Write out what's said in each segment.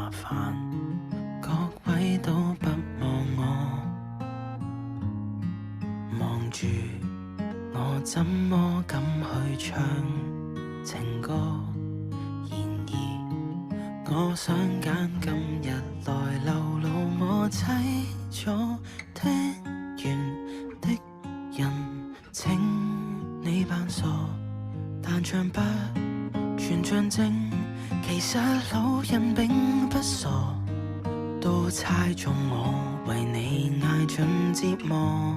麻煩，各位都不望我，望住我怎麼敢去唱情歌？然而我想揀今日來流露我凄楚的緣的人，請你扮傻，但唱不全像正，其實老人並不傻，都猜中我為你捱盡折磨。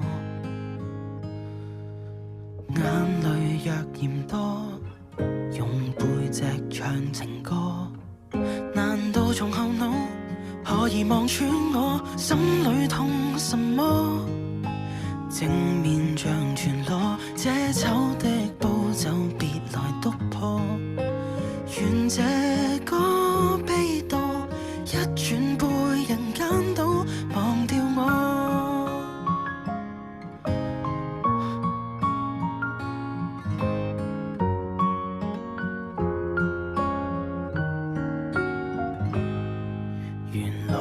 眼淚若嫌多，用背脊唱情歌，難道從後腦可以望穿我心裏痛什麼？正面像全裸，這醜的步驟別來督破，願這歌悲到一轉背人間都忘掉我。原來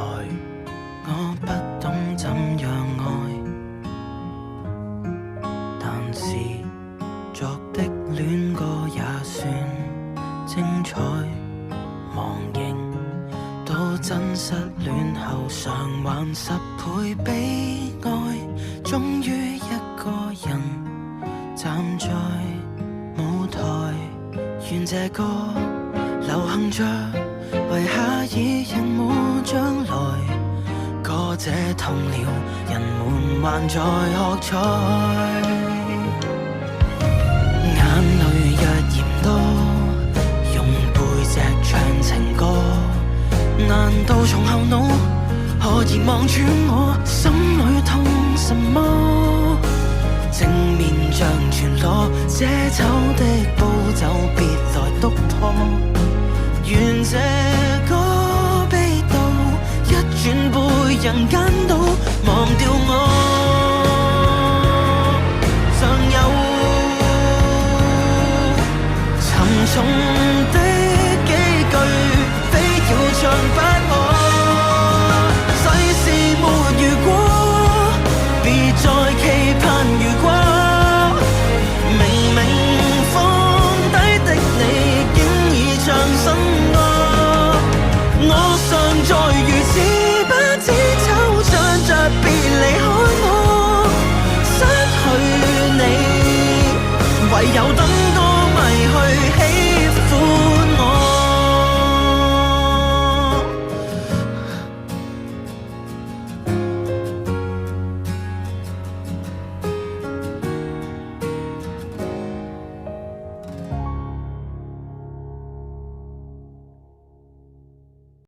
我不懂怎樣愛，但是作的戀歌也算精彩。忘形到真實戀後償還10倍悲哀，終於一個人站在舞台，願這歌流行着，為下一人沒將來，歌者痛了，人們還在喝彩。眼淚若嫌多，用背脊唱情歌，難道從後腦可以望穿我心裏痛什麼？正面像全裸，這醜的步驟別來督破，願這歌悲到一轉背人間都